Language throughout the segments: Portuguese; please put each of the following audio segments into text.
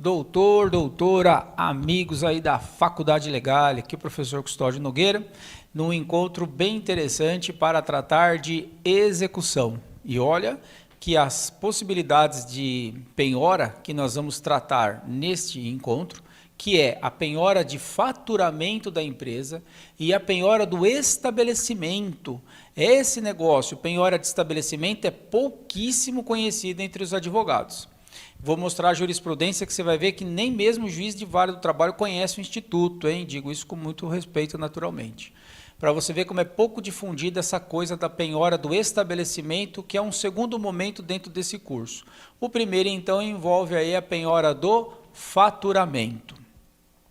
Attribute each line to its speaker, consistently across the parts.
Speaker 1: Doutor, doutora, amigos aí da Faculdade Legal, aqui o professor Custódio Nogueira, num encontro bem interessante para tratar de execução. E olha que as possibilidades de penhora que nós vamos tratar neste encontro, que é a penhora de faturamento da empresa e a penhora do estabelecimento. Esse negócio, penhora de estabelecimento, é pouquíssimo conhecido entre os advogados. Vou mostrar a jurisprudência que você vai ver que nem mesmo o juiz de vara do trabalho conhece o instituto, hein? Digo isso com muito respeito naturalmente. Para você ver como é pouco difundida essa coisa da penhora do estabelecimento, que é um segundo momento dentro desse curso. O primeiro, então, envolve aí a penhora do faturamento.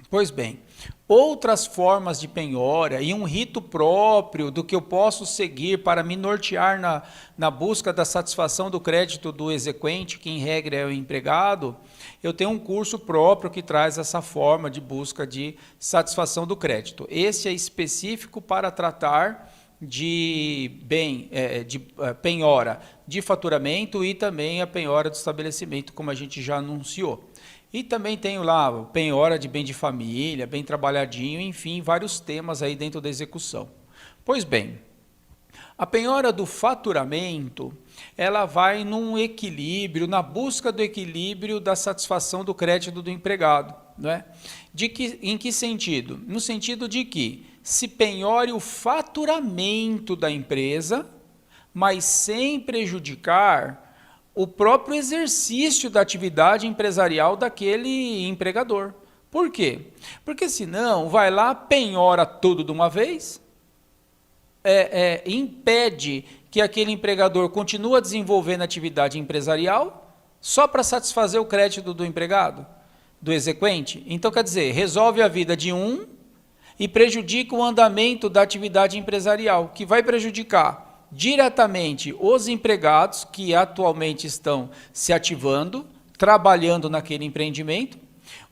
Speaker 1: Pois bem, outras formas de penhora e um rito próprio do que eu posso seguir para me nortear na busca da satisfação do crédito do exequente, que em regra é o empregado, eu tenho um curso próprio que traz essa forma de busca de satisfação do crédito. Esse é específico para tratar de penhora de faturamento e também a penhora do estabelecimento, como a gente já anunciou. E também tenho lá penhora de bem de família, bem trabalhadinho, enfim, vários temas aí dentro da execução. Pois bem, a penhora do faturamento, ela vai num equilíbrio, na busca do equilíbrio da satisfação do crédito do empregado, não é? Em que sentido? No sentido de que se penhore o faturamento da empresa, mas sem prejudicar o próprio exercício da atividade empresarial daquele empregador. Por quê? Porque senão vai lá, penhora tudo de uma vez, impede que aquele empregador continue desenvolvendo a atividade empresarial só para satisfazer o crédito do empregado, do exequente. Então, quer dizer, resolve a vida de um e prejudica o andamento da atividade empresarial, que vai prejudicar diretamente os empregados que atualmente estão se ativando, trabalhando naquele empreendimento,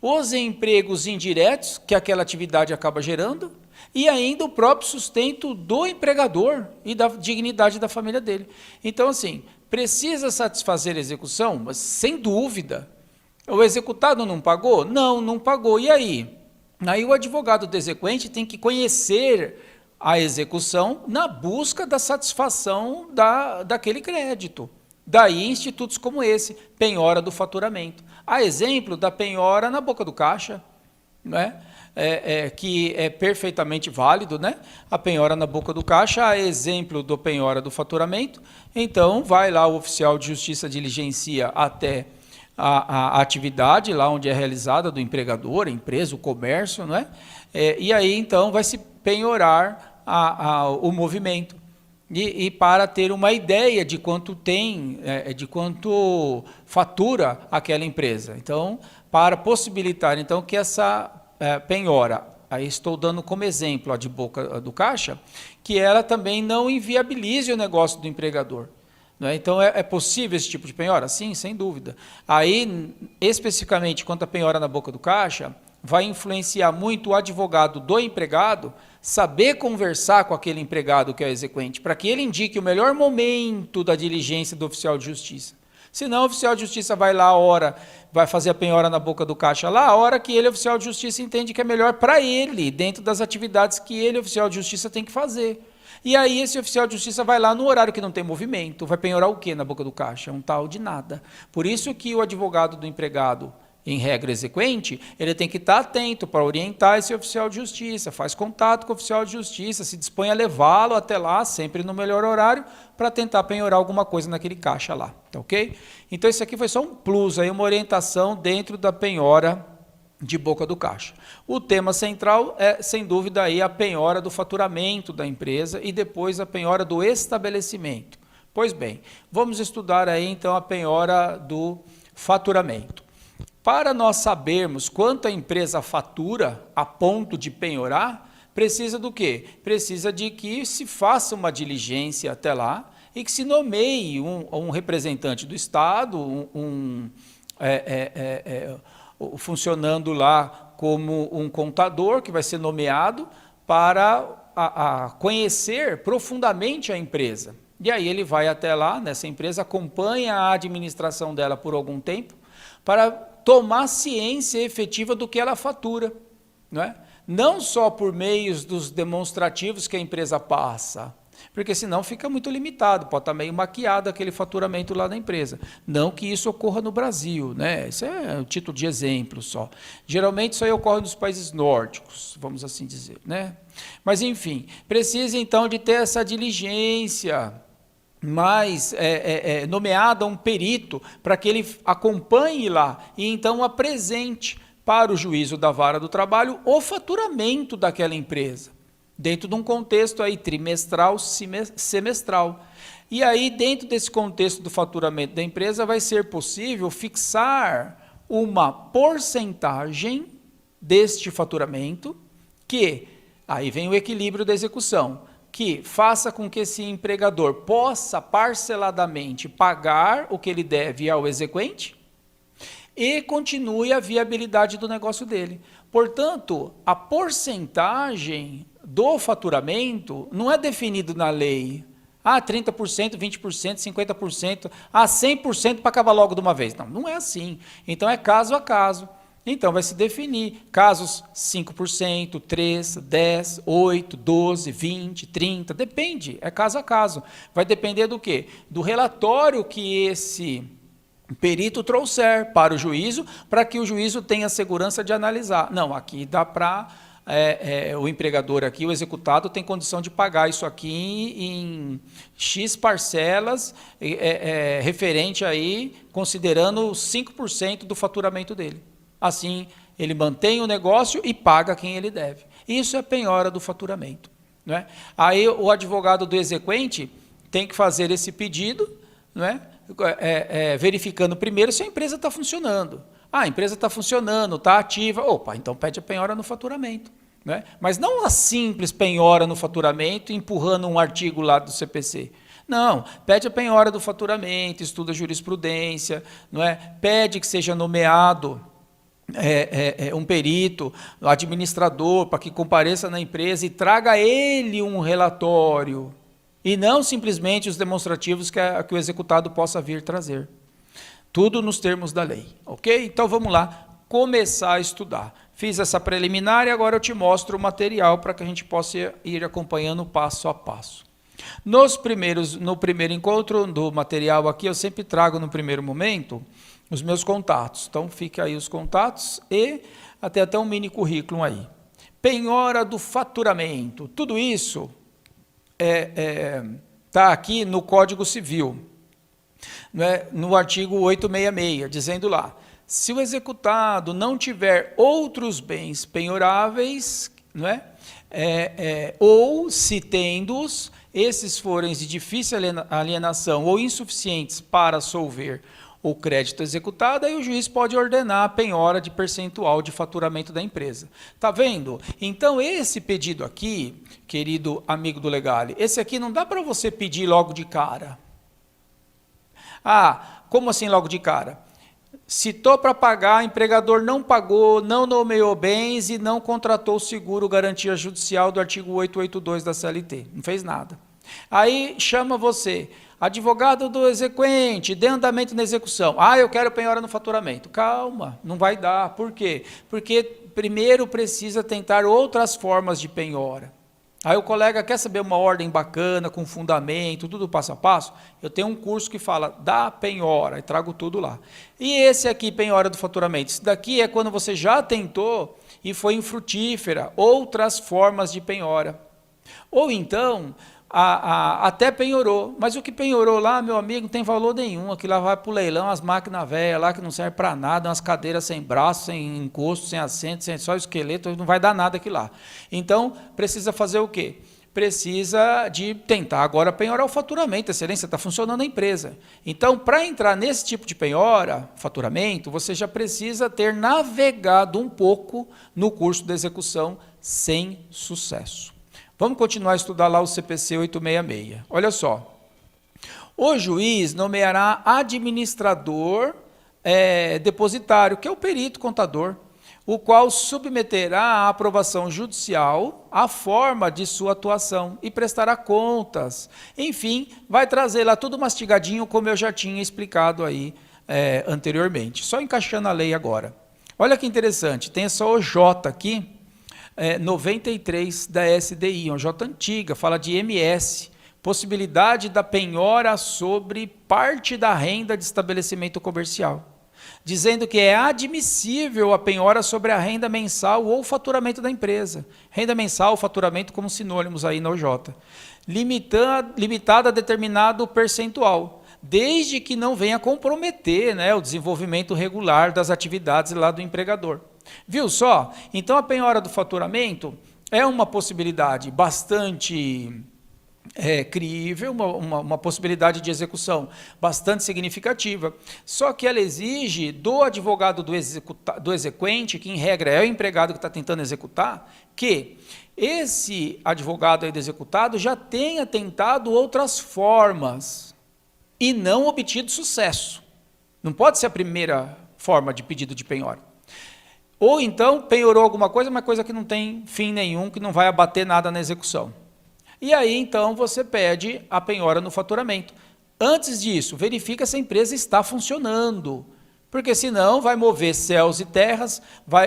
Speaker 1: os empregos indiretos que aquela atividade acaba gerando e ainda o próprio sustento do empregador e da dignidade da família dele. Então, assim, precisa satisfazer a execução, mas sem dúvida. O executado não pagou? Não, não pagou. E aí? Aí o advogado do exequente tem que conhecer a execução na busca da satisfação daquele crédito. Daí institutos como esse, penhora do faturamento. A exemplo da penhora na boca do caixa, né? Que é perfeitamente válido, né? A penhora na boca do caixa, a exemplo do penhora do faturamento. Então, vai lá o oficial de justiça diligencia até a atividade lá onde é realizada do empregador, a empresa, o comércio, não é? E aí, então, vai se penhorar o movimento. E para ter uma ideia de quanto tem, de quanto fatura aquela empresa. Então, para possibilitar então que essa penhora, aí estou dando como exemplo a de boca do caixa, que ela também não inviabilize o negócio do empregador. Então, é possível esse tipo de penhora? Sim, sem dúvida. Aí, especificamente, quanto à penhora na boca do caixa, vai influenciar muito o advogado do empregado saber conversar com aquele empregado que é o exequente, para que ele indique o melhor momento da diligência do oficial de justiça. Senão, o oficial de justiça vai lá, vai fazer a penhora na boca do caixa lá, a hora que ele, oficial de justiça, entende que é melhor para ele, dentro das atividades que ele, oficial de justiça, tem que fazer. E aí esse oficial de justiça vai lá no horário que não tem movimento, vai penhorar o quê na boca do caixa? Um tal de nada. Por isso que o advogado do empregado, em regra exequente, ele tem que estar atento para orientar esse oficial de justiça, faz contato com o oficial de justiça, se dispõe a levá-lo até lá, sempre no melhor horário, para tentar penhorar alguma coisa naquele caixa lá, tá ok? Então isso aqui foi só um plus, aí, uma orientação dentro da penhora de boca do caixa. O tema central é, sem dúvida, aí, a penhora do faturamento da empresa e depois a penhora do estabelecimento. Pois bem, vamos estudar aí então a penhora do faturamento. Para nós sabermos quanto a empresa fatura a ponto de penhorar, precisa do quê? Precisa de que se faça uma diligência até lá e que se nomeie um representante do Estado, funcionando lá como um contador que vai ser nomeado para conhecer profundamente a empresa. E aí ele vai até lá, nessa empresa, acompanha a administração dela por algum tempo, para tomar ciência efetiva do que ela fatura, não é? Não só por meios dos demonstrativos que a empresa passa, porque senão fica muito limitado, pode estar meio maquiado aquele faturamento lá na empresa. Não que isso ocorra no Brasil, né? Isso é um título de exemplo só. Geralmente isso aí ocorre nos países nórdicos, vamos assim dizer, né? Mas enfim, precisa então de ter essa diligência mais nomeada um perito para que ele acompanhe lá e então apresente para o juízo da vara do trabalho o faturamento daquela empresa, dentro de um contexto aí trimestral, semestral. E aí, dentro desse contexto do faturamento da empresa, vai ser possível fixar uma porcentagem deste faturamento, que, aí vem o equilíbrio da execução, que faça com que esse empregador possa parceladamente pagar o que ele deve ao exequente, e continue a viabilidade do negócio dele. Portanto, a porcentagem do faturamento não é definido na lei. 30%, 20%, 50%, 100% para acabar logo de uma vez. Não, não é assim. Então é caso a caso. Então vai se definir casos 5%, 3%, 10%, 8%, 12%, 20%, 30%, depende, é caso a caso. Vai depender do quê? Do relatório que esse perito trouxer para o juízo, para que o juízo tenha segurança de analisar. Não, aqui dá para o empregador aqui, o executado, tem condição de pagar isso aqui em X parcelas, referente aí, considerando 5% do faturamento dele. Assim, ele mantém o negócio e paga quem ele deve. Isso é penhora do faturamento, não é? Aí o advogado do exequente tem que fazer esse pedido, não é? Verificando primeiro se a empresa está funcionando. A empresa está funcionando, está ativa, opa, então pede a penhora no faturamento. Né? Mas não a simples penhora no faturamento, empurrando um artigo lá do CPC. Não, pede a penhora do faturamento, estuda jurisprudência, não é? Pede que seja nomeado um perito, administrador, para que compareça na empresa e traga ele um relatório, e não simplesmente os demonstrativos que o executado possa vir trazer. Tudo nos termos da lei, ok? Então vamos lá, começar a estudar. Fiz essa preliminar e agora eu te mostro o material para que a gente possa ir acompanhando passo a passo. No primeiro encontro do material aqui, eu sempre trago no primeiro momento os meus contatos. Então fica aí os contatos e até um mini currículo aí. Penhora do faturamento, tudo isso está aqui no Código Civil, né, no artigo 866, dizendo lá, se o executado não tiver outros bens penhoráveis, não é? Ou se tendo-os, esses forem de difícil alienação ou insuficientes para solver o crédito executado, aí o juiz pode ordenar a penhora de percentual de faturamento da empresa. Está vendo? Então, esse pedido aqui, querido amigo do Legale, esse aqui não dá para você pedir logo de cara. Como assim logo de cara? Citou para pagar, empregador não pagou, não nomeou bens e não contratou o seguro garantia judicial do artigo 882 da CLT. Não fez nada. Aí chama você, advogado do exequente, dê andamento na execução. Eu quero penhora no faturamento. Calma, não vai dar. Por quê? Porque primeiro precisa tentar outras formas de penhora. Aí o colega quer saber uma ordem bacana, com fundamento, tudo passo a passo. Eu tenho um curso que fala da penhora, e trago tudo lá. E esse aqui, penhora do faturamento, isso daqui é quando você já tentou e foi infrutífera, outras formas de penhora. Ou então, até penhorou, mas o que penhorou lá, meu amigo, não tem valor nenhum, aquilo lá vai para o leilão, as máquinas velhas lá que não servem para nada, umas cadeiras sem braço, sem encosto, sem assento, sem só esqueleto, não vai dar nada aquilo lá. Então, precisa fazer o quê? Precisa de tentar agora penhorar o faturamento, excelência, está funcionando a empresa. Então, para entrar nesse tipo de penhora, faturamento, você já precisa ter navegado um pouco no curso de execução sem sucesso. Vamos continuar a estudar lá o CPC 866. Olha só. O juiz nomeará administrador depositário, que é o perito contador, o qual submeterá à aprovação judicial a forma de sua atuação e prestará contas. Enfim, vai trazer lá tudo mastigadinho, como eu já tinha explicado aí anteriormente. Só encaixando a lei agora. Olha que interessante, tem essa OJ aqui, 93 da SDI, uma OJ antiga, fala de MS, possibilidade da penhora sobre parte da renda de estabelecimento comercial, dizendo que é admissível a penhora sobre a renda mensal ou faturamento da empresa. Renda mensal, faturamento como sinônimos aí na OJ. Limitada a determinado percentual, desde que não venha comprometer, né, o desenvolvimento regular das atividades lá do empregador. Viu só? Então a penhora do faturamento é uma possibilidade bastante crível, uma possibilidade de execução bastante significativa, só que ela exige do advogado do exequente, que em regra é o empregado que está tentando executar, que esse advogado aí do executado já tenha tentado outras formas e não obtido sucesso. Não pode ser a primeira forma de pedido de penhora. Ou então penhorou alguma coisa, mas coisa que não tem fim nenhum, que não vai abater nada na execução. E aí, então, você pede a penhora no faturamento. Antes disso, verifica se a empresa está funcionando, porque senão vai mover céus e terras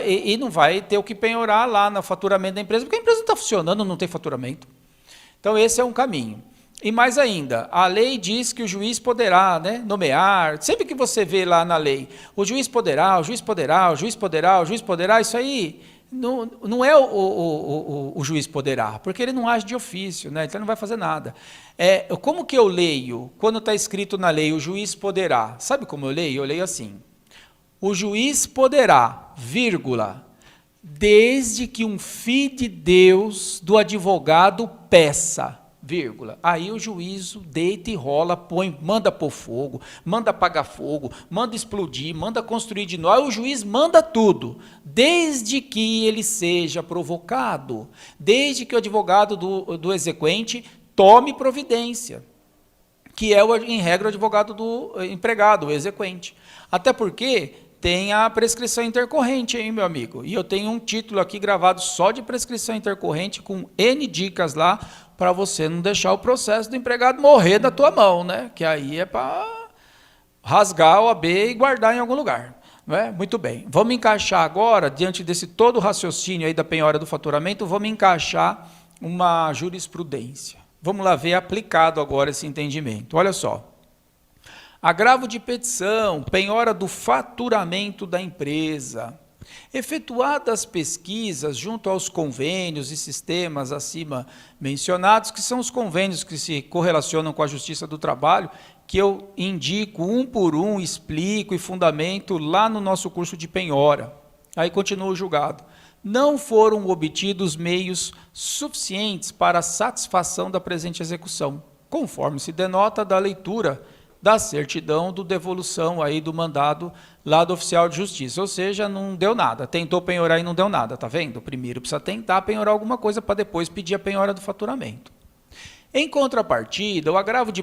Speaker 1: e não vai ter o que penhorar lá no faturamento da empresa, porque a empresa não está funcionando, não tem faturamento. Então, esse é um caminho. E mais ainda, a lei diz que o juiz poderá, né, nomear, sempre que você vê lá na lei, o juiz poderá, o juiz poderá, o juiz poderá, o juiz poderá, isso aí não é o juiz poderá, porque ele não age de ofício, né, então ele não vai fazer nada. Como que eu leio, quando está escrito na lei, o juiz poderá? Sabe como eu leio? Eu leio assim, o juiz poderá, vírgula, desde que um fidedeus do advogado peça, vírgula. Aí o juízo deita e rola, manda pôr fogo, manda apagar fogo, manda explodir, manda construir de novo. Aí o juiz manda tudo, desde que ele seja provocado, desde que o advogado do exequente tome providência, que é, em regra, o advogado do empregado, o exequente. Até porque tem a prescrição intercorrente, hein, meu amigo? E eu tenho um título aqui gravado só de prescrição intercorrente, com N dicas lá, para você não deixar o processo do empregado morrer da tua mão, né? Que aí é para rasgar o AB e guardar em algum lugar. Não é? Muito bem. Vamos encaixar agora, diante desse todo raciocínio aí da penhora do faturamento, vamos encaixar uma jurisprudência. Vamos lá ver aplicado agora esse entendimento. Olha só. Agravo de petição, penhora do faturamento da empresa. Efetuadas pesquisas junto aos convênios e sistemas acima mencionados, que são os convênios que se correlacionam com a Justiça do Trabalho, que eu indico um por um, explico e fundamento lá no nosso curso de penhora. Aí continua o julgado. Não foram obtidos meios suficientes para a satisfação da presente execução, conforme se denota da leitura da certidão de devolução aí do mandado lá do oficial de justiça, ou seja, não deu nada, tentou penhorar e não deu nada, tá vendo? Primeiro precisa tentar penhorar alguma coisa para depois pedir a penhora do faturamento. Em contrapartida, no agravo de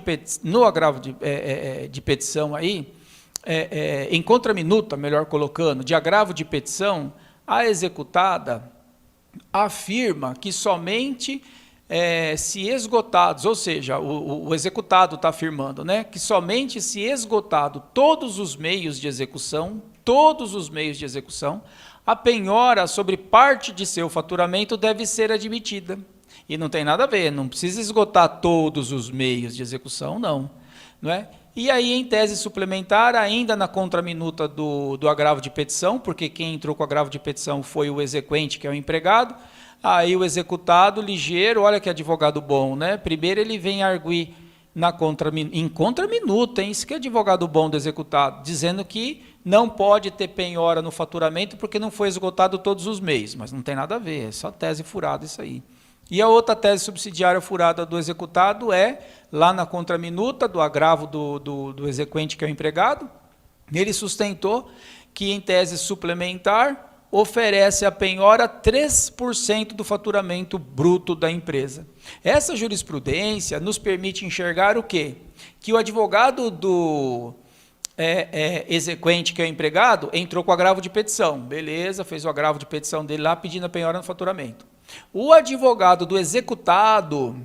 Speaker 1: petição aí, em contraminuta, melhor colocando, de agravo de petição, a executada afirma que somente se esgotados, ou seja, o executado está afirmando, né, que somente se esgotado todos os meios de execução, a penhora sobre parte de seu faturamento deve ser admitida. E não tem nada a ver, não precisa esgotar todos os meios de execução, não é? E aí, em tese suplementar, ainda na contraminuta do agravo de petição, porque quem entrou com o agravo de petição foi o exequente, que é o empregado. Aí o executado, ligeiro, olha que advogado bom, né? Primeiro ele vem arguir em contraminuta, hein? Isso que é advogado bom do executado, dizendo que não pode ter penhora no faturamento porque não foi esgotado todos os meios, mas não tem nada a ver, é só tese furada isso aí. E a outra tese subsidiária furada do executado é, lá na contraminuta do agravo do exequente, que é o empregado, ele sustentou que, em tese suplementar, oferece a penhora 3% do faturamento bruto da empresa. Essa jurisprudência nos permite enxergar o quê? Que o advogado do exequente, que é o empregado, entrou com o agravo de petição. Beleza, fez o agravo de petição dele lá, pedindo a penhora no faturamento. O advogado do executado,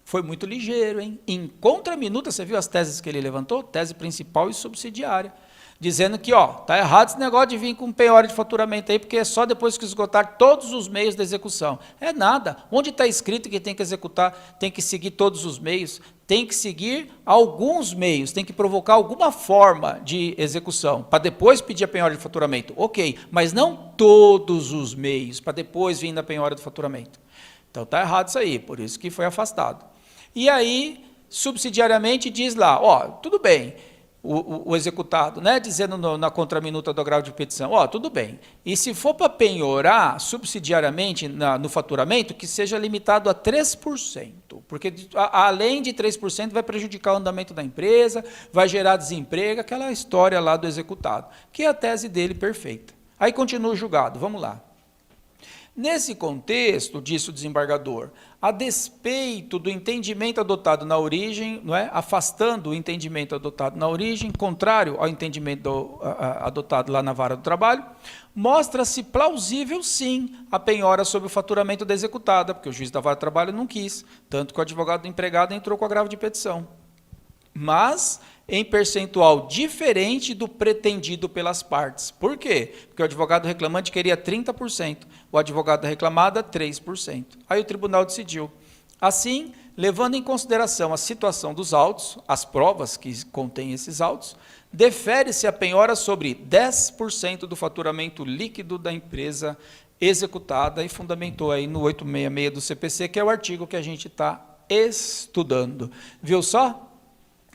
Speaker 1: Foi muito ligeiro, hein? Em contraminuta, você viu as teses que ele levantou? Tese principal e subsidiária. Dizendo que, tá errado esse negócio de vir com penhora de faturamento aí, porque é só depois que esgotar todos os meios da execução. É nada. Onde está escrito que tem que executar, tem que seguir todos os meios, tem que seguir alguns meios, tem que provocar alguma forma de execução, para depois pedir a penhora de faturamento. Ok, mas não todos os meios, para depois vir na penhora do faturamento. Então está errado isso aí, por isso que foi afastado. E aí, subsidiariamente, diz lá, tudo bem, o executado, né, dizendo na contraminuta do agravo de petição, tudo bem, e se for para penhorar subsidiariamente no faturamento, que seja limitado a 3%, porque além de 3% vai prejudicar o andamento da empresa, vai gerar desemprego, aquela história lá do executado, que é a tese dele perfeita. Aí continua o julgado, vamos lá. Nesse contexto, disse o desembargador, a despeito do entendimento adotado na origem, não é? Afastando o entendimento adotado na origem, contrário ao entendimento adotado lá na vara do trabalho, mostra-se plausível, sim, a penhora sobre o faturamento da executada, porque o juiz da vara do trabalho não quis, tanto que o advogado do empregado entrou com agravo de petição. Mas em percentual diferente do pretendido pelas partes. Por quê? Porque o advogado reclamante queria 30%, o advogado da reclamada 3%. Aí o tribunal decidiu. Assim, levando em consideração a situação dos autos, as provas que contêm esses autos, defere-se a penhora sobre 10% do faturamento líquido da empresa executada e fundamentou aí no 866 do CPC, que é o artigo que a gente está estudando. Viu só?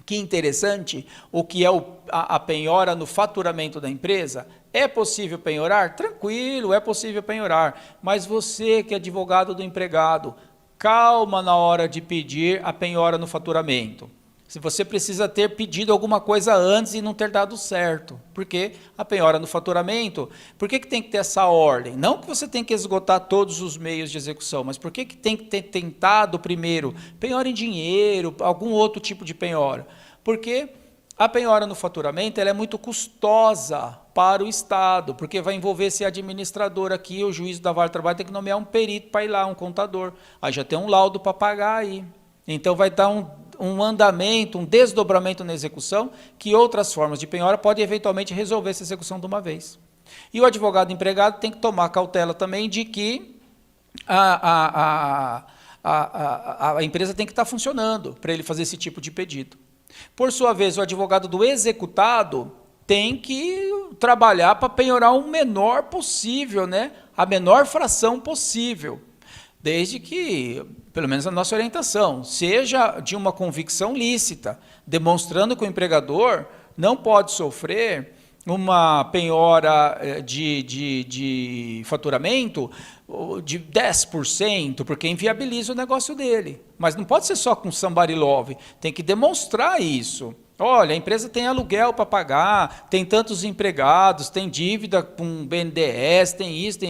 Speaker 1: Que interessante, o que é a penhora no faturamento da empresa. É possível penhorar? Tranquilo, é possível penhorar. Mas você que é advogado do empregado, calma na hora de pedir a penhora no faturamento. Se você precisa ter pedido alguma coisa antes e não ter dado certo. Porque a penhora no faturamento, por que tem que ter essa ordem? Não que você tem que esgotar todos os meios de execução, mas por que tem que ter tentado primeiro penhora em dinheiro, algum outro tipo de penhora? Porque a penhora no faturamento ela é muito custosa para o Estado, porque vai envolver esse administrador aqui, o juiz da vara do trabalho tem que nomear um perito para ir lá, um contador. Aí já tem um laudo para pagar aí. Então vai dar um andamento, um desdobramento na execução, que outras formas de penhora podem eventualmente resolver essa execução de uma vez. E o advogado empregado tem que tomar cautela também de que a empresa tem que estar funcionando para ele fazer esse tipo de pedido. Por sua vez, o advogado do executado tem que trabalhar para penhorar o menor possível, né? A menor fração possível. Desde que, pelo menos a nossa orientação, seja de uma convicção lícita, demonstrando que o empregador não pode sofrer uma penhora de faturamento de 10%, porque inviabiliza o negócio dele. Mas não pode ser só com somebody love, tem que demonstrar isso. Olha, a empresa tem aluguel para pagar, tem tantos empregados, tem dívida com BNDES, tem isso,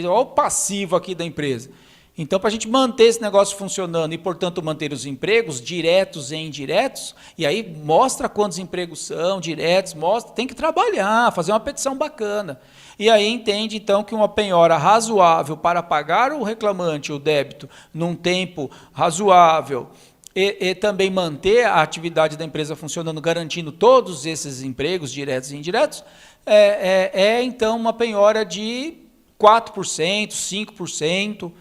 Speaker 1: olha o passivo aqui da empresa. Então, para a gente manter esse negócio funcionando e, portanto, manter os empregos diretos e indiretos, e aí mostra quantos empregos são diretos, mostra, tem que trabalhar, fazer uma petição bacana. E aí entende, então, que uma penhora razoável para pagar o reclamante, o débito, num tempo razoável, e também manter a atividade da empresa funcionando, garantindo todos esses empregos diretos e indiretos, então, uma penhora de 4%, 5%,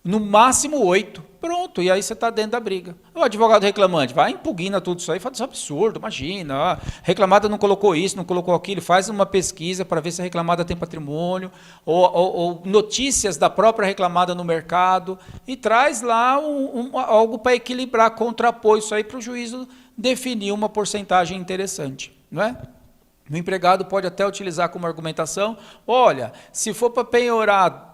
Speaker 1: no máximo 8%. Pronto, e aí você está dentro da briga. O advogado reclamante vai, impugna tudo isso aí, fala, isso é absurdo, imagina, a reclamada não colocou isso, não colocou aquilo, faz uma pesquisa para ver se a reclamada tem patrimônio, ou notícias da própria reclamada no mercado, e traz lá algo para equilibrar, contrapor isso aí para o juízo definir uma porcentagem interessante, não é? O empregado pode até utilizar como argumentação, olha, se for para penhorar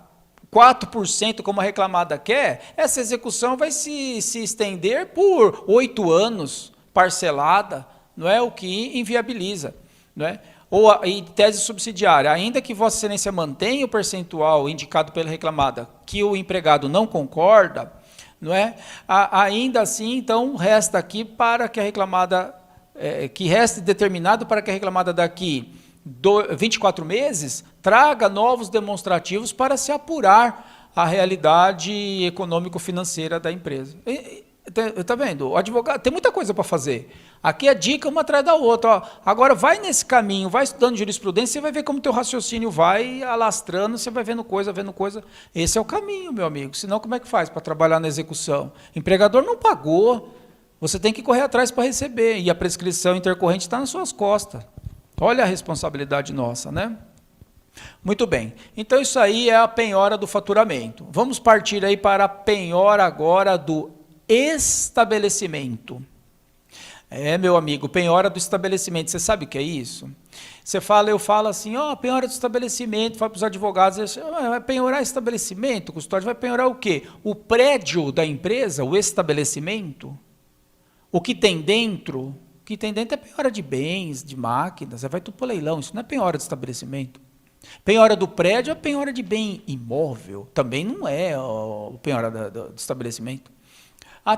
Speaker 1: 4% como a reclamada quer, essa execução vai se estender por 8 anos, parcelada, não é? O que inviabiliza. Não é? Ou em tese subsidiária, ainda que Vossa Excelência mantenha o percentual indicado pela reclamada, que o empregado não concorda, não é? Ainda assim, então, resta aqui para que a reclamada, que reste determinado para que a reclamada daqui 24 meses, traga novos demonstrativos para se apurar a realidade econômico-financeira da empresa. Tá vendo? O advogado tem muita coisa para fazer. Aqui a dica uma atrás da outra. Ó. Agora vai nesse caminho, vai estudando jurisprudência, você vai ver como teu raciocínio vai alastrando, você vai vendo coisa, vendo coisa. Esse é o caminho, meu amigo. Senão, como é que faz para trabalhar na execução? O empregador não pagou, você tem que correr atrás para receber. E a prescrição intercorrente está nas suas costas. Olha a responsabilidade nossa, né? Muito bem. Então, isso aí é a penhora do faturamento. Vamos partir aí para a penhora agora do estabelecimento. Meu amigo, penhora do estabelecimento. Você sabe o que é isso? Eu falo assim, penhora do estabelecimento, falo para os advogados, vai penhorar estabelecimento, o custódio vai penhorar o quê? O prédio da empresa, o estabelecimento, o que tem dentro? O que tem dentro é penhora de bens, de máquinas, vai tudo para o leilão, isso não é penhora do estabelecimento. Penhora do prédio é penhora de bem imóvel, também não é penhora do estabelecimento.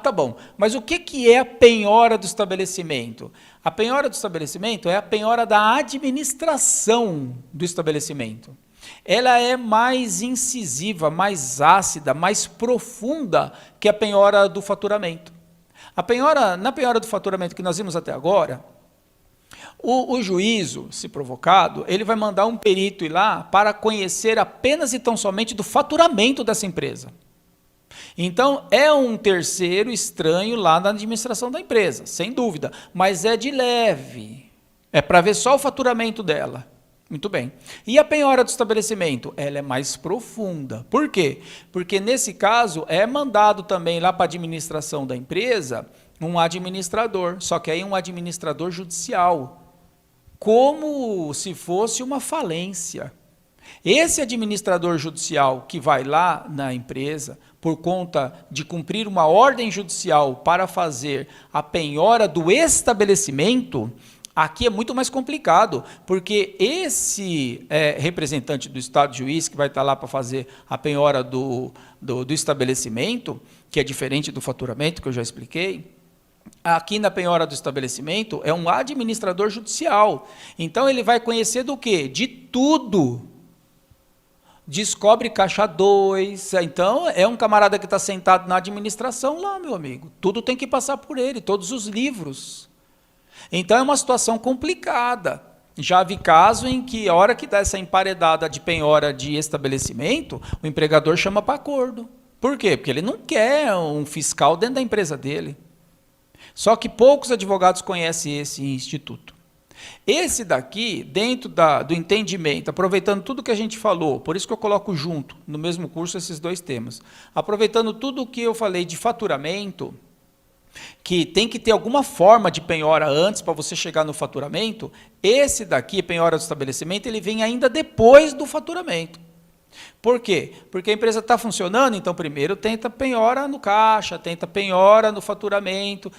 Speaker 1: Tá bom, mas o que é a penhora do estabelecimento? A penhora do estabelecimento é a penhora da administração do estabelecimento. Ela é mais incisiva, mais ácida, mais profunda que a penhora do faturamento. Na penhora do faturamento que nós vimos até agora, o juízo, se provocado, ele vai mandar um perito ir lá para conhecer apenas e tão somente do faturamento dessa empresa. Então, é um terceiro estranho lá na administração da empresa, sem dúvida, mas é de leve, é para ver só o faturamento dela. Muito bem. E a penhora do estabelecimento? Ela é mais profunda. Por quê? Porque, nesse caso, é mandado também lá para a administração da empresa um administrador, só que aí um administrador judicial, como se fosse uma falência. Esse administrador judicial que vai lá na empresa, por conta de cumprir uma ordem judicial para fazer a penhora do estabelecimento, aqui é muito mais complicado, porque esse representante do Estado juiz que vai estar lá para fazer a penhora do estabelecimento, que é diferente do faturamento, que eu já expliquei, aqui na penhora do estabelecimento é um administrador judicial. Então ele vai conhecer do quê? De tudo. Descobre caixa 2, então é um camarada que está sentado na administração lá, meu amigo. Tudo tem que passar por ele, todos os livros. Então é uma situação complicada. Já vi caso em que a hora que dá essa emparedada de penhora de estabelecimento, o empregador chama para acordo. Por quê? Porque ele não quer um fiscal dentro da empresa dele. Só que poucos advogados conhecem esse instituto. Esse daqui, dentro do entendimento, aproveitando tudo que a gente falou, por isso que eu coloco junto, no mesmo curso, esses dois temas, aproveitando tudo o que eu falei de faturamento, que tem que ter alguma forma de penhora antes para você chegar no faturamento, esse daqui, penhora do estabelecimento, ele vem ainda depois do faturamento. Por quê? Porque a empresa está funcionando, então primeiro tenta penhora no caixa, tenta penhora no faturamento.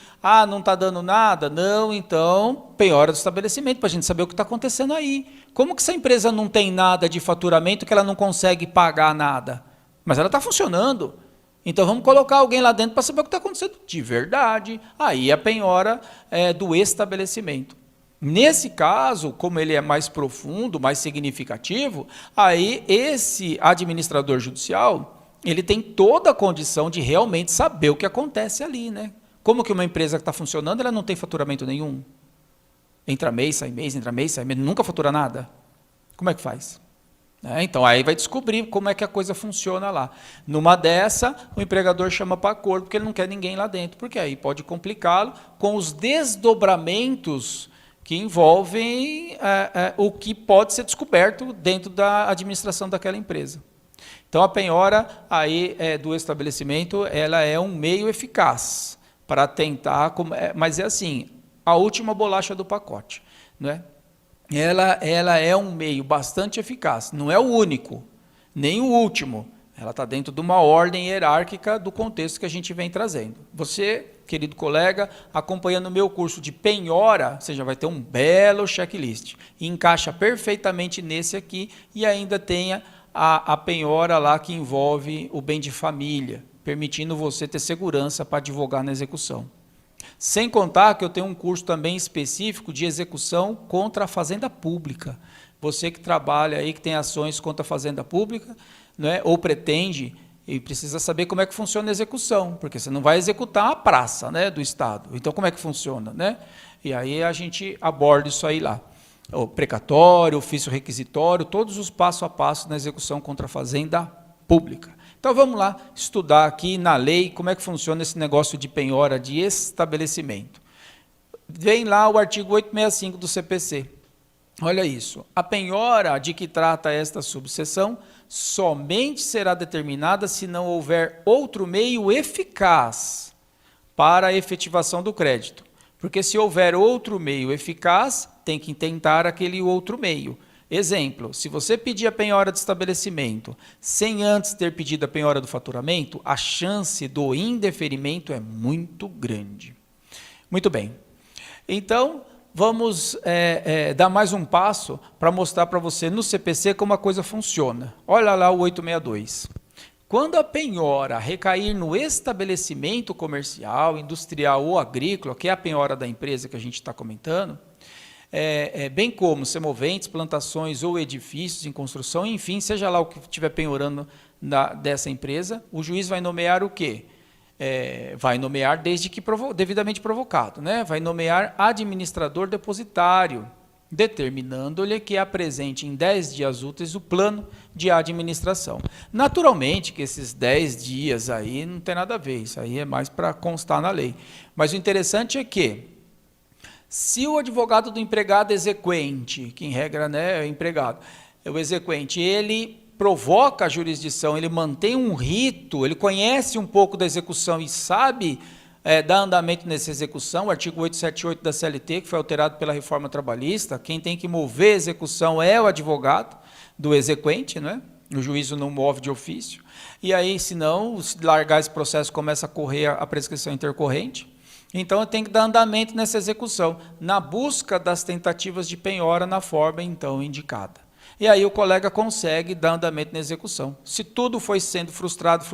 Speaker 1: Não está dando nada? Não, então penhora do estabelecimento, para a gente saber o que está acontecendo aí. Como que essa empresa não tem nada de faturamento que ela não consegue pagar nada? Mas ela está funcionando. Então vamos colocar alguém lá dentro para saber o que está acontecendo de verdade. Aí a penhora do estabelecimento. Nesse caso, como ele é mais profundo, mais significativo, aí esse administrador judicial, ele tem toda a condição de realmente saber o que acontece ali, né? Como que uma empresa que está funcionando, ela não tem faturamento nenhum? Entra mês, sai mês, nunca fatura nada? Como é que faz? Então, aí vai descobrir como é que a coisa funciona lá. Numa dessa, o empregador chama para acordo, porque ele não quer ninguém lá dentro, porque aí pode complicá-lo com os desdobramentos que envolvem o que pode ser descoberto dentro da administração daquela empresa. Então, a penhora aí, do estabelecimento, ela é um meio eficaz para tentar, mas é assim, a última bolacha do pacote, não é? Ela é um meio bastante eficaz, não é o único, nem o último. Ela está dentro de uma ordem hierárquica do contexto que a gente vem trazendo. Você, querido colega, acompanhando o meu curso de penhora, você já vai ter um belo checklist. E encaixa perfeitamente nesse aqui e ainda tenha a penhora lá que envolve o bem de família, permitindo você ter segurança para advogar na execução. Sem contar que eu tenho um curso também específico de execução contra a fazenda pública. Você que trabalha aí, que tem ações contra a fazenda pública, né, ou pretende e precisa saber como é que funciona a execução, porque você não vai executar uma praça, né, do Estado. Então, como é que funciona, né? E aí a gente aborda isso aí lá. O precatório, ofício requisitório, todos os passo a passo na execução contra a fazenda pública. Então, vamos lá estudar aqui na lei como é que funciona esse negócio de penhora de estabelecimento. Vem lá o artigo 865 do CPC. Olha isso. A penhora de que trata esta subseção somente será determinada se não houver outro meio eficaz para a efetivação do crédito. Porque se houver outro meio eficaz, tem que tentar aquele outro meio. Exemplo, se você pedir a penhora de estabelecimento sem antes ter pedido a penhora do faturamento, a chance do indeferimento é muito grande. Muito bem. Então, vamos dar mais um passo para mostrar para você no CPC como a coisa funciona. Olha lá o 862. Quando a penhora recair no estabelecimento comercial, industrial ou agrícola, que é a penhora da empresa que a gente está comentando, bem como semoventes, plantações ou edifícios em construção, enfim, seja lá o que estiver penhorando dessa empresa, o juiz vai nomear o quê? Vai nomear desde que devidamente provocado, né? Vai nomear administrador depositário, determinando-lhe que apresente em 10 dias úteis o plano de administração. Naturalmente que esses 10 dias aí não tem nada a ver, isso aí é mais para constar na lei. Mas o interessante é que, se o advogado do empregado exequente, que em regra, né, é o empregado, o exequente, ele provoca a jurisdição, ele mantém um rito, ele conhece um pouco da execução e sabe dar andamento nessa execução, o artigo 878 da CLT, que foi alterado pela reforma trabalhista, quem tem que mover a execução é o advogado do exequente, né? O juízo não move de ofício, e aí, se não, se largar esse processo, começa a correr a prescrição intercorrente. Então, tem que dar andamento nessa execução, na busca das tentativas de penhora na forma, então, indicada. E aí o colega consegue dar andamento na execução. Se tudo foi sendo frustrado,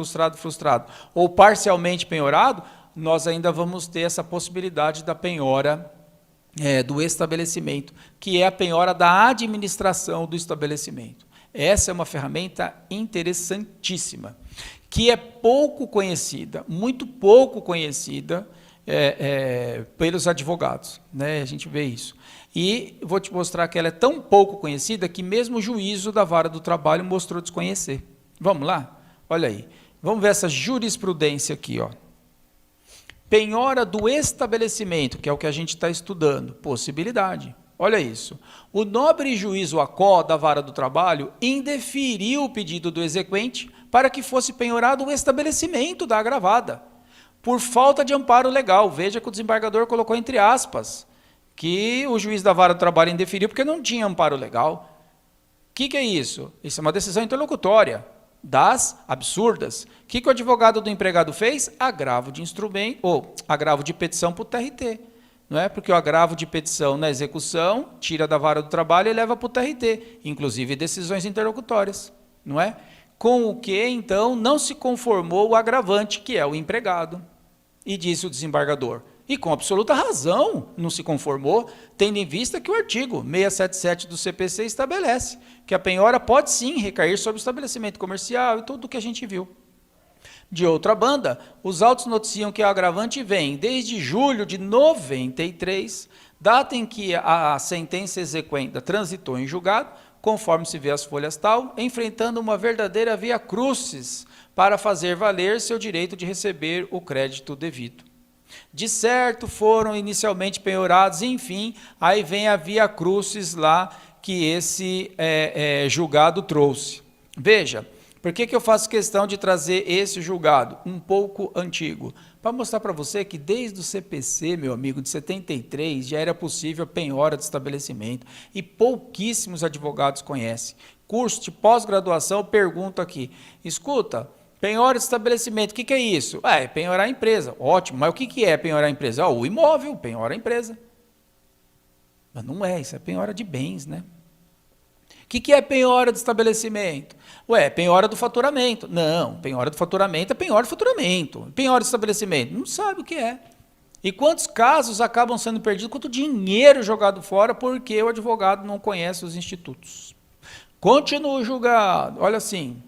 Speaker 1: ou parcialmente penhorado, nós ainda vamos ter essa possibilidade da penhora do estabelecimento, que é a penhora da administração do estabelecimento. Essa é uma ferramenta interessantíssima, que é pouco conhecida, muito pouco conhecida pelos advogados, né? A gente vê isso. E vou te mostrar que ela é tão pouco conhecida que mesmo o juízo da vara do trabalho mostrou desconhecer. Vamos lá? Olha aí. Vamos ver essa jurisprudência aqui, ó. Penhora do estabelecimento, que é o que a gente está estudando. Possibilidade. Olha isso. O nobre juízo ACO da vara do trabalho indeferiu o pedido do exequente para que fosse penhorado o estabelecimento da agravada, por falta de amparo legal. Veja que o desembargador colocou entre aspas, que o juiz da vara do trabalho indeferiu porque não tinha amparo legal. O que é isso? Isso é uma decisão interlocutória das absurdas. O que o advogado do empregado fez? Agravo de instrumento, ou agravo de petição para o TRT. Não é? Porque o agravo de petição na execução tira da vara do trabalho e leva para o TRT, inclusive decisões interlocutórias. Não é? Com o que, então, não se conformou o agravante, que é o empregado. E disse o desembargador, e com absoluta razão não se conformou, tendo em vista que o artigo 677 do CPC estabelece que a penhora pode sim recair sobre o estabelecimento comercial e tudo o que a gente viu. De outra banda, os autos noticiam que o agravante vem desde julho de 93, data em que a sentença exequenda transitou em julgado, conforme se vê as folhas tal, enfrentando uma verdadeira via crucis para fazer valer seu direito de receber o crédito devido. De certo, foram inicialmente penhorados, enfim, aí vem a via crucis lá que esse julgado trouxe. Veja, por que eu faço questão de trazer esse julgado, um pouco antigo? Para mostrar para você que desde o CPC, meu amigo, de 73, já era possível a penhora de estabelecimento, e pouquíssimos advogados conhecem. Curso de pós-graduação, eu pergunto aqui, escuta, penhora de estabelecimento, o que é isso? É penhorar a empresa. Ótimo, mas o que é penhorar a empresa? O imóvel, penhora a empresa. Mas não é, isso é penhora de bens, né? O que é penhora de estabelecimento? Penhora do faturamento. Não, penhora do faturamento é penhora do faturamento. Penhora de estabelecimento, não sabe o que é. E quantos casos acabam sendo perdidos, quanto dinheiro jogado fora, porque o advogado não conhece os institutos. Continua o julgado, olha assim.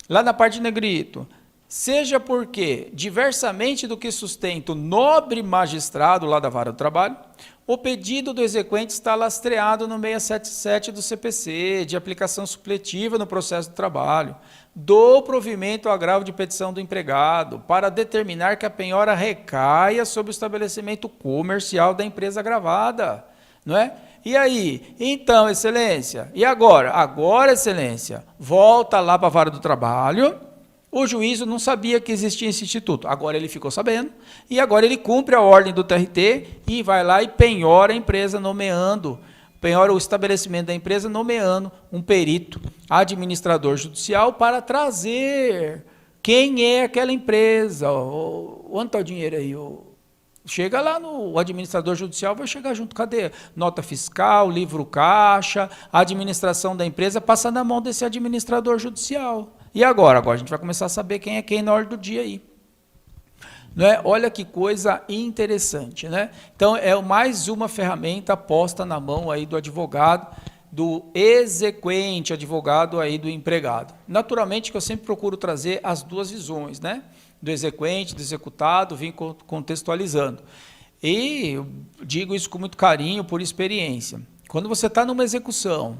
Speaker 1: Lá na parte de negrito, seja porque, diversamente do que sustenta o nobre magistrado lá da Vara do Trabalho, o pedido do exequente está lastreado no 677 do CPC, de aplicação supletiva no processo de trabalho, do provimento ao agravo de petição do empregado, para determinar que a penhora recaia sobre o estabelecimento comercial da empresa agravada, não é? E aí? Então, excelência, e agora? Agora, excelência, volta lá para a Vara do Trabalho. O juízo não sabia que existia esse instituto, agora ele ficou sabendo, e agora ele cumpre a ordem do TRT e vai lá e penhora a empresa penhora o estabelecimento da empresa nomeando um perito administrador judicial para trazer quem é aquela empresa. Onde está o dinheiro aí? Chega lá no administrador judicial, vai chegar junto, cadê? Nota fiscal, livro caixa, a administração da empresa passa na mão desse administrador judicial. E agora? Agora a gente vai começar a saber quem é quem na hora do dia aí. Não é? Olha que coisa interessante, né? Então, é mais uma ferramenta posta na mão aí do advogado, do exequente, advogado aí do empregado. Naturalmente que eu sempre procuro trazer as duas visões, né? Do exequente, do executado, vim contextualizando. E eu digo isso com muito carinho, por experiência. Quando você está numa execução,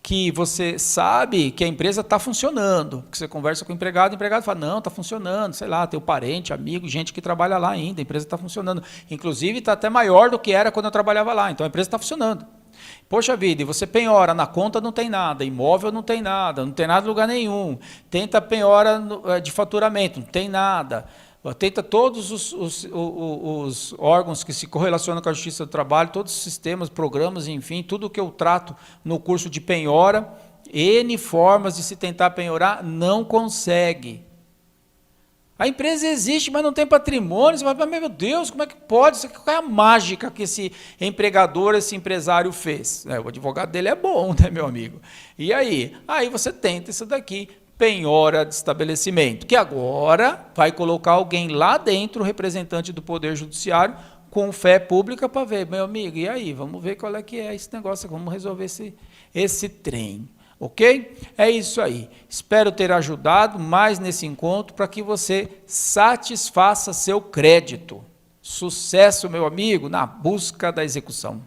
Speaker 1: que você sabe que a empresa está funcionando, que você conversa com o empregado fala, não, está funcionando, sei lá, teu parente, amigo, gente que trabalha lá ainda, a empresa está funcionando. Inclusive, está até maior do que era quando eu trabalhava lá, então a empresa está funcionando. Poxa vida, e você penhora, na conta não tem nada, imóvel não tem nada em lugar nenhum, tenta penhora de faturamento, não tem nada. Tenta todos os órgãos que se correlacionam com a Justiça do Trabalho, todos os sistemas, programas, enfim, tudo que eu trato no curso de penhora, N formas de se tentar penhorar, não consegue. A empresa existe, mas não tem patrimônio. Você vai falar, meu Deus, como é que pode? Qual é a mágica que esse empregador, esse empresário fez? O advogado dele é bom, né, meu amigo? E aí? Aí você tenta isso daqui, penhora de estabelecimento, que agora vai colocar alguém lá dentro, representante do Poder Judiciário, com fé pública para ver, meu amigo, e aí, vamos ver qual é que é esse negócio, vamos resolver esse trem, ok? É isso aí. Espero ter ajudado mais nesse encontro para que você satisfaça seu crédito. Sucesso, meu amigo, na busca da execução.